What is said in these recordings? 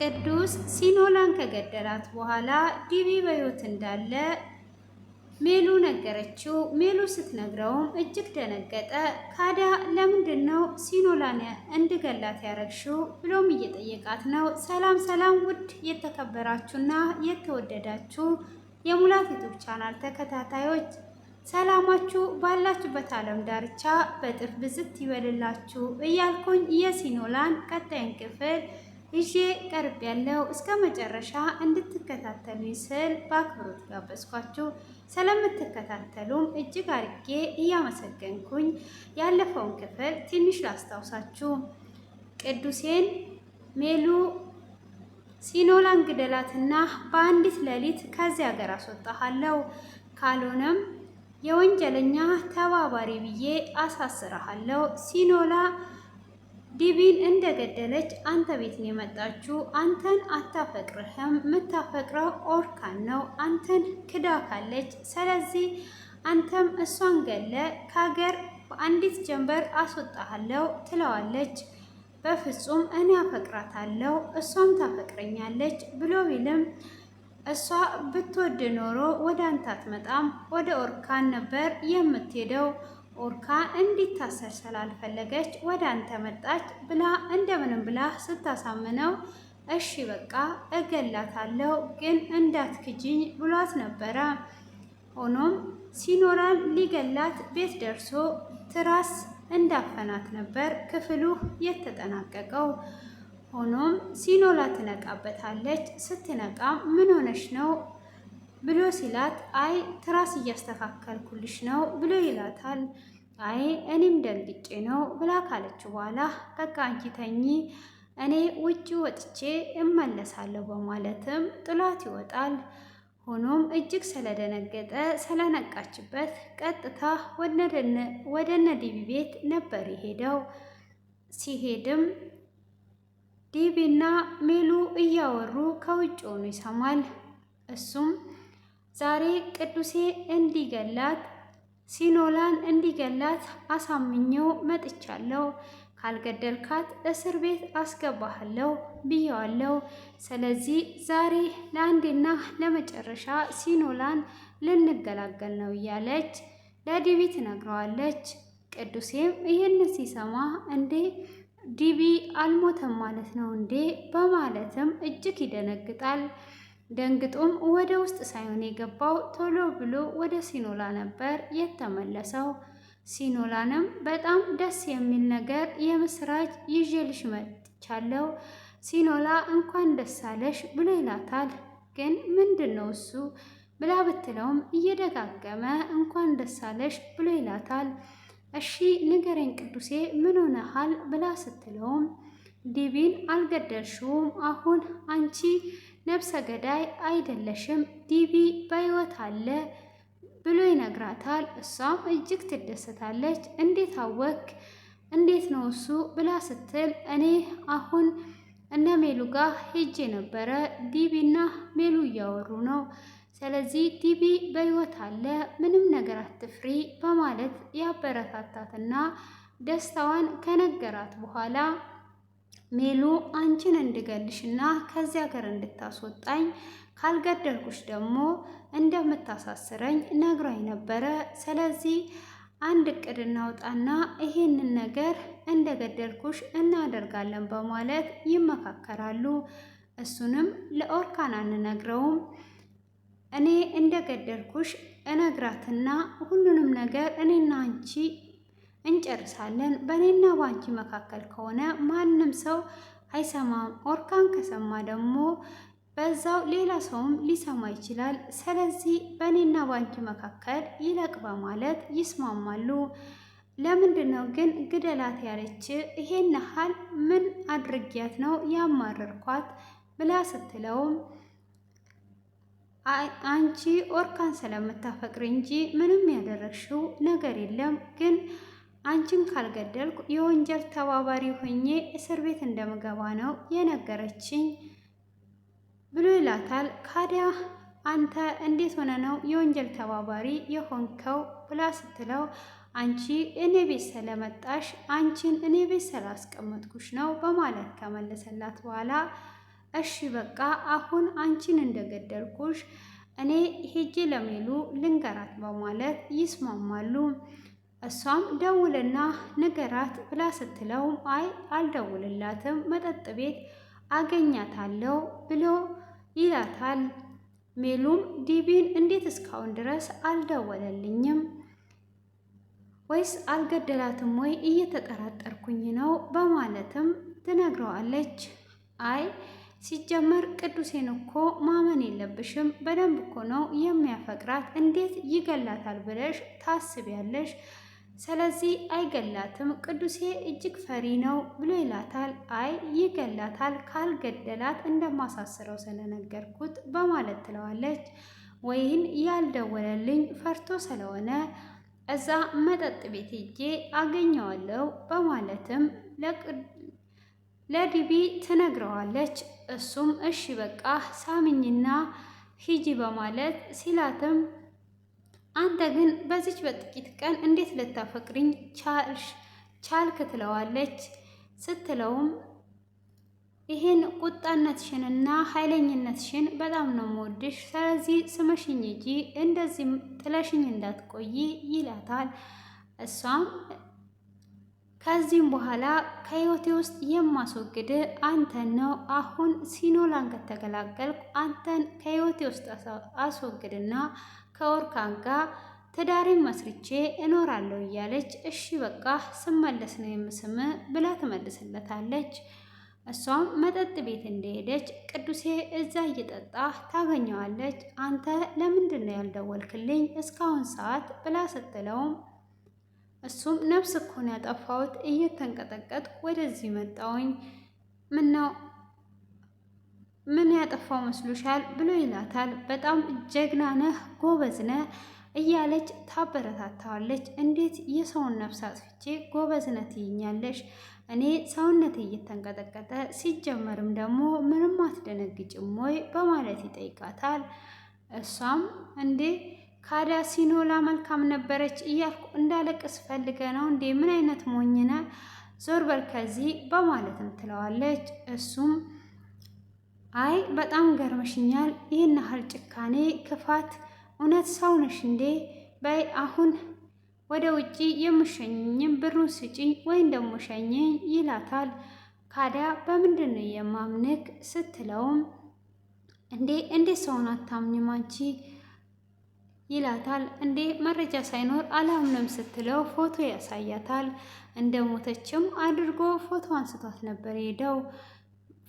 ቅዱስ ሲኖላን ከገደላት በኋላ ዲቢ በሕይወት እንዳለ ሜሉ ነገረችው። ሜሉ ስትነግረውም እጅግ ደነገጠ። ካዲያ ለምንድን ነው ሲኖላን እንድገላት ያረግሽው ብሎም እየጠየቃት ነው። ሰላም ሰላም! ውድ የተከበራችሁና የተወደዳችሁ የሙላት ዩቱብ ቻናል ተከታታዮች ሰላማችሁ ባላችሁበት ዓለም ዳርቻ በጥፍ ብዝት ይበልላችሁ እያልኩኝ የሲኖላን ቀጣዩን ክፍል ይዤ ቀርብ ያለው እስከ መጨረሻ እንድትከታተሉኝ ስል በአክብሮት ጋበዝኳችሁ። ስለምትከታተሉም እጅግ አርጌ እያመሰገንኩኝ ያለፈውን ክፍል ትንሽ ላስታውሳችሁ። ቅዱሴን ሜሉ ሲኖላን ግደላትና በአንዲት ሌሊት ከዚህ ሀገር አስወጣሃለሁ፣ ካልሆነም የወንጀለኛ ተባባሪ ብዬ አሳስረሃለሁ። ሲኖላ ዲቢን እንደገደለች አንተ ቤት ነው የመጣችው። አንተን አታፈቅርህም፣ የምታፈቅረው ኦርካን ነው። አንተን ክዳ ካለች፣ ስለዚህ አንተም እሷን ገለ ከሀገር በአንዲት ጀንበር አስወጣሃለሁ ትለዋለች። በፍጹም እኔ አፈቅራታለሁ እሷም ታፈቅረኛለች ብሎ ቢልም እሷ ብትወድ ኖሮ ወደ አንተ አትመጣም፣ ወደ ኦርካን ነበር የምትሄደው። ኦርካ እንዲታሰር ስላልፈለገች ወደ አንተ መጣች ብላ እንደምንም ብላ ስታሳምነው እሺ በቃ እገላታለሁ ግን እንዳትክጂኝ ብሏት ነበረ። ሆኖም ሲኖላን ሊገላት ቤት ደርሶ ትራስ እንዳፈናት ነበር ክፍሉ የተጠናቀቀው። ሆኖም ሲኖላ ትነቃበታለች። ስትነቃም ምን ሆነሽ ነው ብሎ ሲላት አይ ትራስ እያስተካከልኩልሽ ነው ብሎ ይላታል። አይ እኔም ደንግጬ ነው ብላ ካለች በኋላ በቃ አንቺ ተኚ እኔ ውጭ ወጥቼ እመለሳለሁ በማለትም ጥሏት ይወጣል። ሆኖም እጅግ ስለደነገጠ ስለነቃችበት ቀጥታ ወደ እነ ዲቢ ቤት ነበር የሄደው። ሲሄድም ዲቢና ሜሉ እያወሩ ከውጭ ሆኖ ይሰማል። እሱም ዛሬ ቅዱሴ እንዲገላት ሲኖላን እንዲገላት አሳምኘው መጥቻለሁ፣ ካልገደልካት እስር ቤት አስገባሃለሁ ብየዋለሁ። ስለዚህ ዛሬ ለአንዴና ለመጨረሻ ሲኖላን ልንገላገል ነው እያለች ለዲቢ ትነግረዋለች። ቅዱሴም ይህን ሲሰማ እንዴ ዲቢ አልሞተም ማለት ነው እንዴ በማለትም እጅግ ይደነግጣል። ደንግጦም ወደ ውስጥ ሳይሆን የገባው ቶሎ ብሎ ወደ ሲኖላ ነበር የተመለሰው። ሲኖላንም በጣም ደስ የሚል ነገር የምስራች ይዤልሽ መጥቻለሁ፣ ሲኖላ እንኳን ደስ አለሽ ብሎ ይላታል። ግን ምንድን ነው እሱ ብላ ብትለውም እየደጋገመ እንኳን ደስ አለሽ ብሎ ይላታል። እሺ ንገረኝ ቅዱሴ ምን ሆነሃል ብላ ስትለውም ዲቢን አልገደልሽውም፣ አሁን አንቺ ነፍሰ ገዳይ አይደለሽም፣ ዲቢ በሕይወት አለ ብሎ ይነግራታል። እሷም እጅግ ትደሰታለች። እንዴት አወክ? እንዴት ነው እሱ ብላ ስትል እኔ አሁን እነ ሜሉ ጋር ሄጄ ነበረ፣ ዲቢና ሜሉ እያወሩ ነው። ስለዚህ ዲቢ በሕይወት አለ፣ ምንም ነገር አትፍሪ በማለት ያበረታታትና ደስታዋን ከነገራት በኋላ ሜሉ አንቺን እንድገልሽና ከዚያ ሀገር እንድታስወጣኝ ካልገደልኩሽ ደግሞ እንደምታሳስረኝ ነግሯኝ ነበረ። ስለዚህ አንድ እቅድ እናውጣና ይሄንን ነገር እንደገደልኩሽ እናደርጋለን በማለት ይመካከራሉ። እሱንም ለኦርካን አንነግረውም፣ እኔ እንደገደልኩሽ እነግራትና ሁሉንም ነገር እኔና አንቺ እንጨርሳለን። በእኔና በአንቺ መካከል ከሆነ ማንም ሰው አይሰማም። ኦርካን ከሰማ ደግሞ በዛው ሌላ ሰውም ሊሰማ ይችላል። ስለዚህ በእኔና በአንቺ መካከል ይለቅ በማለት ይስማማሉ። ለምንድን ነው ግን ግደላት ያለች? ይሄን ያህል ምን አድርጊያት ነው ያማረርኳት ብላ ስትለውም አንቺ ኦርካን ስለምታፈቅር እንጂ ምንም ያደረግሽው ነገር የለም፣ ግን አንቺን ካልገደልኩ የወንጀል ተባባሪ ሆኜ እስር ቤት እንደምገባ ነው የነገረችኝ ብሎ ይላታል። ካዲያ አንተ እንዴት ሆነ ነው የወንጀል ተባባሪ የሆንከው ብላ ስትለው አንቺ እኔ ቤት ስለመጣሽ አንቺን እኔ ቤት ስላስቀመጥኩሽ ነው በማለት ከመለሰላት በኋላ እሺ በቃ አሁን አንቺን እንደገደልኩሽ እኔ ሄጄ ለሜሉ ልንገራት በማለት ይስማማሉ። እሷም ደውልና ንገራት ብላ ስትለው አይ አልደውልላትም መጠጥ ቤት አገኛታለሁ ብሎ ይላታል። ሜሉም ዲቢን እንዴት እስካሁን ድረስ አልደወለልኝም ወይስ አልገደላትም ወይ እየተጠራጠርኩኝ ነው በማለትም ትነግረዋለች። አይ ሲጀመር ቅዱሴን እኮ ማመን የለብሽም፣ በደንብ እኮ ነው የሚያፈቅራት፣ እንዴት ይገላታል ብለሽ ታስቢያለሽ? ስለዚህ አይገላትም፣ ቅዱሴ እጅግ ፈሪ ነው ብሎ ይላታል። አይ ይገላታል፣ ካልገደላት እንደማሳስረው ስለነገርኩት በማለት ትለዋለች። ወይን ያልደወለልኝ ፈርቶ ስለሆነ እዛ መጠጥ ቤት ሄጄ አገኘዋለሁ በማለትም ለዲቢ ትነግረዋለች። እሱም እሺ በቃ ሳምኝና ሂጂ በማለት ሲላትም አንተ ግን በዚች በጥቂት ቀን እንዴት ልታፈቅሪኝ ቻልክ? ትለዋለች። ስትለውም ይሄን ቁጣነትሽንና ኃይለኝነትሽን በጣም ነው የምወድሽ፣ ስለዚህ ስመሽኝ እንጂ እንደዚህ ጥለሽኝ እንዳትቆይ ይላታል። እሷም ከዚህም በኋላ ከህይወቴ ውስጥ የማስወግድ አንተን ነው። አሁን ሲኖላን ከተገላገልኩ አንተን ከህይወቴ ውስጥ አስወግድና ከኦርካን ጋር ትዳሬን መስርቼ እኖራለሁ እያለች እሺ በቃ ስመለስ ነው የምስም ብላ ትመልስለታለች። እሷም መጠጥ ቤት እንደሄደች ቅዱሴ እዛ እየጠጣ ታገኘዋለች። አንተ ለምንድን ነው ያልደወልክልኝ እስካሁን ሰዓት ብላ ስትለውም እሱም ነፍስ እኮ ነው ያጠፋሁት፣ እየተንቀጠቀጥኩ ወደዚህ መጣሁኝ። ምነው ምን ያጠፋው መስሎሻል ብሎ ይላታል። በጣም ጀግና ነህ፣ ጎበዝ ነህ እያለች ታበረታታዋለች። እንዴት የሰውን ነፍስ አጥፍቼ ጎበዝ ነህ ትይኛለሽ? እኔ ሰውነቴ እየተንቀጠቀጠ ሲጀመርም ደግሞ ምንም አትደነግጭም ወይ በማለት ይጠይቃታል። እሷም እንዴ ካዳ ሲኖላ መልካም ነበረች እያልኩ እንዳለቅስ ፈልገ ነው እንዴ? ምን አይነት ሞኝነ? ዞር በል ከዚህ በማለትም ትለዋለች። እሱም አይ በጣም ገርመሽኛል፣ ይህን ያህል ጭካኔ፣ ክፋት፣ እውነት ሰው ነሽ እንዴ? በይ አሁን ወደ ውጪ የምሸኝኝም ብሩን ስጪኝ ወይም ደግሞ ሸኝኝ ይላታል። ካዲያ በምንድን ነው የማምንክ ስትለውም እንዴ ሰውን አታምኝም አንቺ ይላታል። እንዴ መረጃ ሳይኖር አላምንም ስትለው ፎቶ ያሳያታል። እንደ ሞተችም አድርጎ ፎቶ አንስቷት ነበር ሄደው።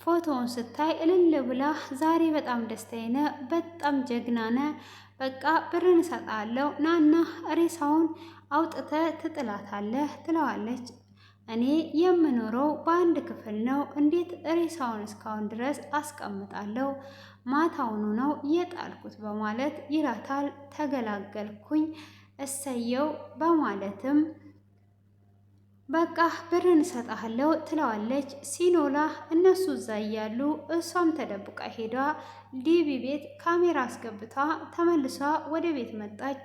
ፎቶውን ስታይ እልል ብላ ዛሬ በጣም ደስታዬ ነህ፣ በጣም ጀግና ነህ፣ በቃ ብርን እሰጥሃለሁ፣ ናና ሬሳውን አውጥተህ ትጥላታለህ ትለዋለች። እኔ የምኖረው በአንድ ክፍል ነው፣ እንዴት ሬሳውን እስካሁን ድረስ አስቀምጣለሁ? ማታውኑ ነው የጣልኩት በማለት ይላታል። ተገላገልኩኝ እሰየው በማለትም በቃ ብርን እሰጥሃለሁ ትለዋለች። ሲኖላ እነሱ እዛ እያሉ እሷም ተደብቃ ሄዷ ዲቢ ቤት ካሜራ አስገብታ ተመልሷ ወደ ቤት መጣች።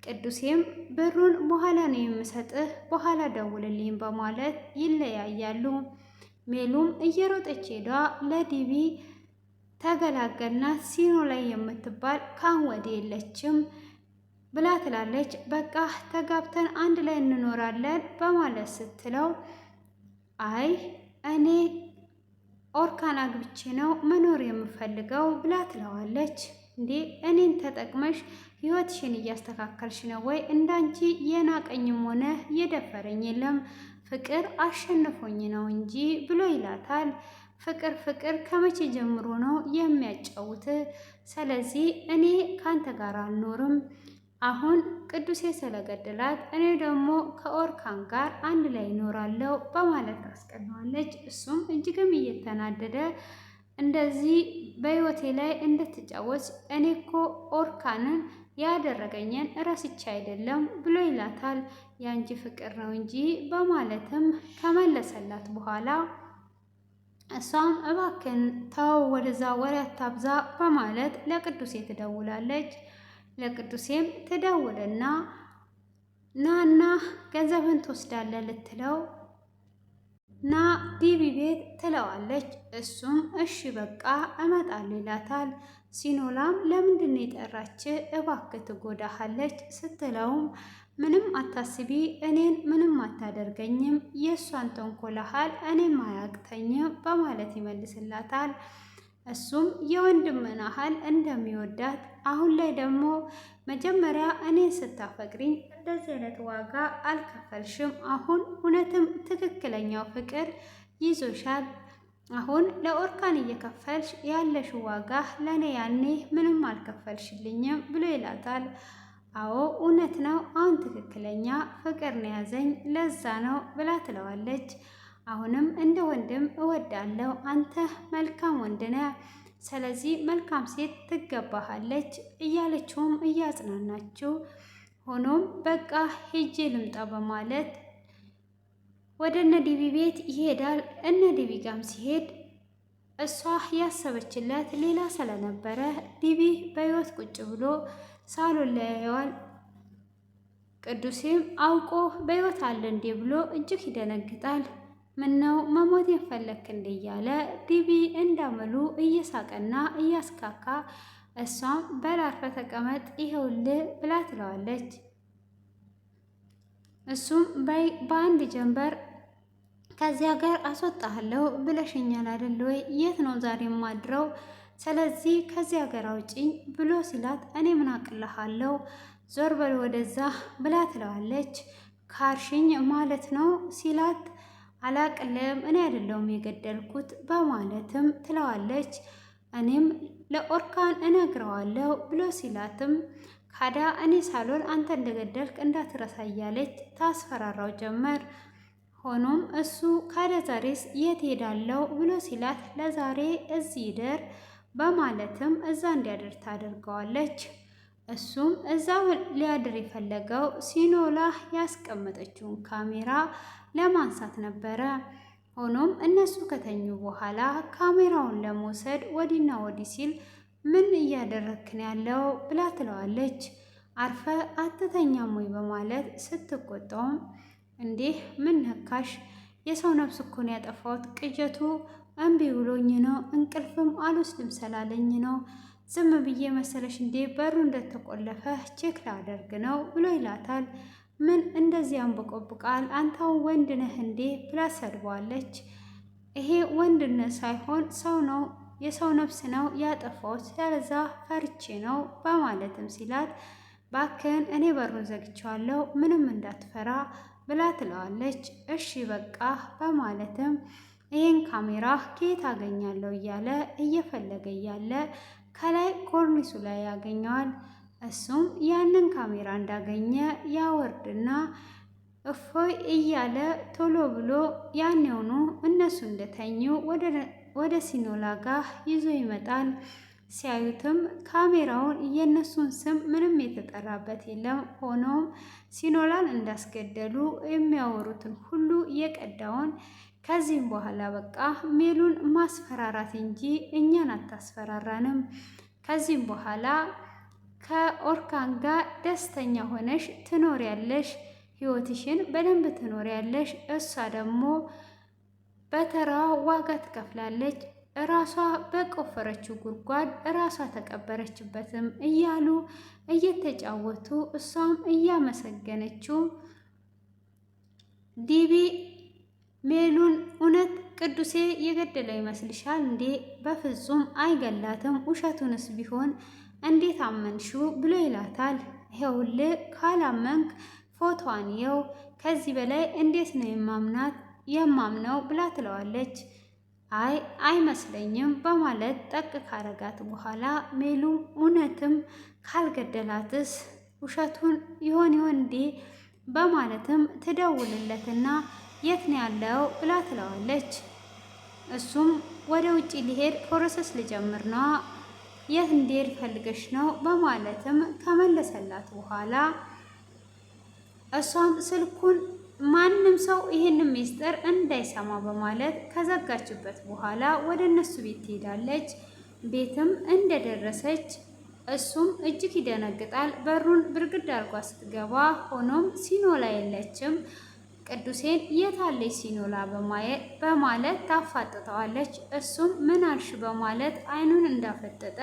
ቅዱሴም ብሩን በኋላ ነው የምሰጥህ፣ በኋላ ደውልልኝ በማለት ይለያያሉ። ሜሉም እየሮጠች ሄዷ ለዲቢ ተገላገልናት፣ ሲኖላ የምትባል ካሁን ወዲህ የለችም ብላ ትላለች። በቃ ተጋብተን አንድ ላይ እንኖራለን በማለት ስትለው አይ እኔ ኦርካን አግብቼ ነው መኖር የምፈልገው ብላ ትለዋለች። እንዴ እኔን ተጠቅመሽ ህይወትሽን እያስተካከልሽ ነው ወይ? እንዳንቺ የናቀኝም ሆነ የደፈረኝ የለም፣ ፍቅር አሸንፎኝ ነው እንጂ ብሎ ይላታል። ፍቅር ከመቼ ጀምሮ ነው የሚያጫውት? ስለዚህ እኔ ካንተ ጋር አልኖርም፣ አሁን ቅዱሴ ስለገደላት እኔ ደግሞ ከኦርካን ጋር አንድ ላይ ይኖራለሁ በማለት ታስቀናዋለች። እሱም እጅግም እየተናደደ እንደዚህ በህይወቴ ላይ እንድትጫወት እኔ እኮ ኦርካንን ያደረገኝን ረስቼ አይደለም ብሎ ይላታል። የአንቺ ፍቅር ነው እንጂ በማለትም ከመለሰላት በኋላ እሷም እባክን ተው ወደዛ ወሬ አታብዛ በማለት ለቅዱሴ ትደውላለች። ለቅዱሴም ትደውልና ናና ገንዘብን ትወስዳለህ ልትለው ና ዲቢ ቤት ትለዋለች። እሱም እሺ በቃ እመጣለሁ ይላታል። ሲኖላም ለምንድን ነው የጠራች? እባክህ ትጎዳሃለች ስትለውም ምንም አታስቢ፣ እኔን ምንም አታደርገኝም፣ የእሷን ተንኮለሃል እኔም አያቅተኝም በማለት ይመልስላታል። እሱም የወንድምን ያህል እንደሚወዳት አሁን ላይ ደግሞ መጀመሪያ እኔን ስታፈቅሪኝ እንደዚህ አይነት ዋጋ አልከፈልሽም፣ አሁን እውነትም ትክክለኛው ፍቅር ይዞሻል፣ አሁን ለኦርካን እየከፈልሽ ያለሽ ዋጋ ለእኔ ያኔ ምንም አልከፈልሽልኝም ብሎ ይላታል። አዎ እውነት ነው፣ አሁን ትክክለኛ ፍቅር ነው ያዘኝ፣ ለዛ ነው ብላ ትለዋለች። አሁንም እንደ ወንድም እወዳለሁ፣ አንተ መልካም ወንድ ነህ፣ ስለዚህ መልካም ሴት ትገባሃለች እያለችውም እያጽናናችው፣ ሆኖም በቃ ሄጄ ልምጣ በማለት ወደ እነ ዲቢ ቤት ይሄዳል። እነ ዲቢ ጋም ሲሄድ እሷ ያሰበችለት ሌላ ስለነበረ ዲቢ በህይወት ቁጭ ብሎ ሳሎን ላይ ያየዋል። ቅዱሴም አውቆ በህይወት አለ እንዴ ብሎ እጅግ ይደነግጣል። ምነው መሞቴን ፈለክ እንዴ እያለ ዲቢ እንዳመሉ እየሳቀና እያስካካ እሷም በላርፈ ተቀመጥ ይኸውልህ ብላ ትለዋለች። እሱም በአንድ ጀንበር ከዚያ ጋር አስወጣለሁ ብለሽኛል አይደል ወይ? የት ነው ዛሬ የማድረው? ስለዚህ ከዚያ ሀገር አውጪኝ ብሎ ሲላት እኔ ምን አቅልሃለሁ ዞር በል ወደዛ ብላ ትለዋለች። ካርሽኝ ማለት ነው ሲላት አላቅልም እኔ አይደለሁም የገደልኩት በማለትም ትለዋለች። እኔም ለኦርካን እነግረዋለሁ ብሎ ሲላትም ካዳ እኔ ሳሎን አንተ እንደገደልክ እንዳትረሳ እያለች ታስፈራራው ጀመር። ሆኖም እሱ ካዳ ዛሬስ የት ሄዳለው ብሎ ሲላት ለዛሬ እዚህ ይደር በማለትም እዛ እንዲያድር ታደርገዋለች። እሱም እዛው ሊያድር የፈለገው ሲኖላ ያስቀመጠችውን ካሜራ ለማንሳት ነበረ። ሆኖም እነሱ ከተኙ በኋላ ካሜራውን ለመውሰድ ወዲና ወዲህ ሲል ምን እያደረክን ያለው ብላ ትለዋለች። አርፈ አትተኛም ወይ በማለት ስትቆጣውም እንዴ ምን ነካሽ? የሰው ነፍስ እኮ ነው ያጠፋሁት፣ ቅጀቱ እምቢ ብሎኝ ነው፣ እንቅልፍም አልወስድም ስላለኝ ነው። ዝም ብዬ መሰለሽ እንዴ በሩ እንደተቆለፈ ቼክ ላደርግ ነው ብሎ ይላታል። ምን እንደዚህ አንበቆብቃል? አንተው ወንድ ነህ እንዴ ብላ ሰድበዋለች። ይሄ ወንድነት ሳይሆን ሰው ነው፣ የሰው ነፍስ ነው ያጠፋሁት፣ ያለዛ ፈርቼ ነው በማለትም ሲላት ባክን እኔ በሩን ዘግቼዋለሁ ምንም እንዳትፈራ ብላ ትለዋለች። እሺ በቃ በማለትም ይህን ካሜራ ከየት አገኛለሁ እያለ እየፈለገ እያለ ከላይ ኮርኒሱ ላይ ያገኘዋል። እሱም ያንን ካሜራ እንዳገኘ ያወርድና እፎይ እያለ ቶሎ ብሎ ያኔውኑ እነሱ እንደተኙ ወደ ሲኖላ ጋር ይዞ ይመጣል። ሲያዩትም ካሜራውን የእነሱን ስም ምንም የተጠራበት የለም። ሆኖም ሲኖላን እንዳስገደሉ የሚያወሩትን ሁሉ የቀዳውን ከዚህም በኋላ በቃ ሜሉን ማስፈራራት እንጂ እኛን አታስፈራራንም። ከዚህም በኋላ ከኦርካን ጋር ደስተኛ ሆነሽ ትኖሪያለሽ፣ ህይወትሽን በደንብ ትኖሪያለሽ። እሷ ደግሞ በተራ ዋጋ ትከፍላለች። እራሷ በቆፈረችው ጉድጓድ እራሷ ተቀበረችበትም እያሉ እየተጫወቱ እሷም እያመሰገነችው ዲቢ ሜሉን እውነት ቅዱሴ የገደለው ይመስልሻል እንዴ? በፍጹም አይገላትም። ውሸቱንስ ቢሆን እንዴት አመንሽው ብሎ ይላታል። ይኸውልህ ካላመንክ ፎቶዋን የው፣ ከዚህ በላይ እንዴት ነው የማምነው ብላ ትለዋለች። አይ አይመስለኝም በማለት ጠቅ ካረጋት በኋላ ሜሉም እውነትም ካልገደላትስ ውሸቱን ይሆን እንዴ በማለትም ትደውልለትና የት ነው ያለው ብላ ትለዋለች። እሱም ወደ ውጪ ሊሄድ ፕሮሰስ ሊጀምር ነው፣ የት እንዲሄድ ፈልገሽ ነው በማለትም ከመለሰላት በኋላ እሷም ስልኩን ማንም ሰው ይህንን ሚስጥር እንዳይሰማ በማለት ከዘጋችበት በኋላ ወደ እነሱ ቤት ትሄዳለች። ቤትም እንደደረሰች እሱም እጅግ ይደነግጣል። በሩን ብርግድ አድርጓ ስትገባ ሆኖም ሲኖላ የለችም። ቅዱሴን የታለች ሲኖላ በማለት ታፋጥጠዋለች። እሱም ምን አልሽ በማለት አይኑን እንዳፈጠጠ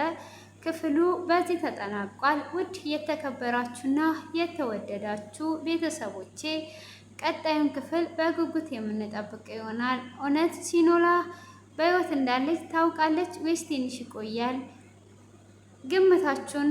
ክፍሉ በዚህ ተጠናቋል። ውድ የተከበራችሁና የተወደዳችሁ ቤተሰቦቼ ቀጣዩን ክፍል በጉጉት የምንጠብቅ ይሆናል። እውነት ሲኖላ በሕይወት እንዳለች ታውቃለች ወይስ ትንሽ ይቆያል? ግምታችሁን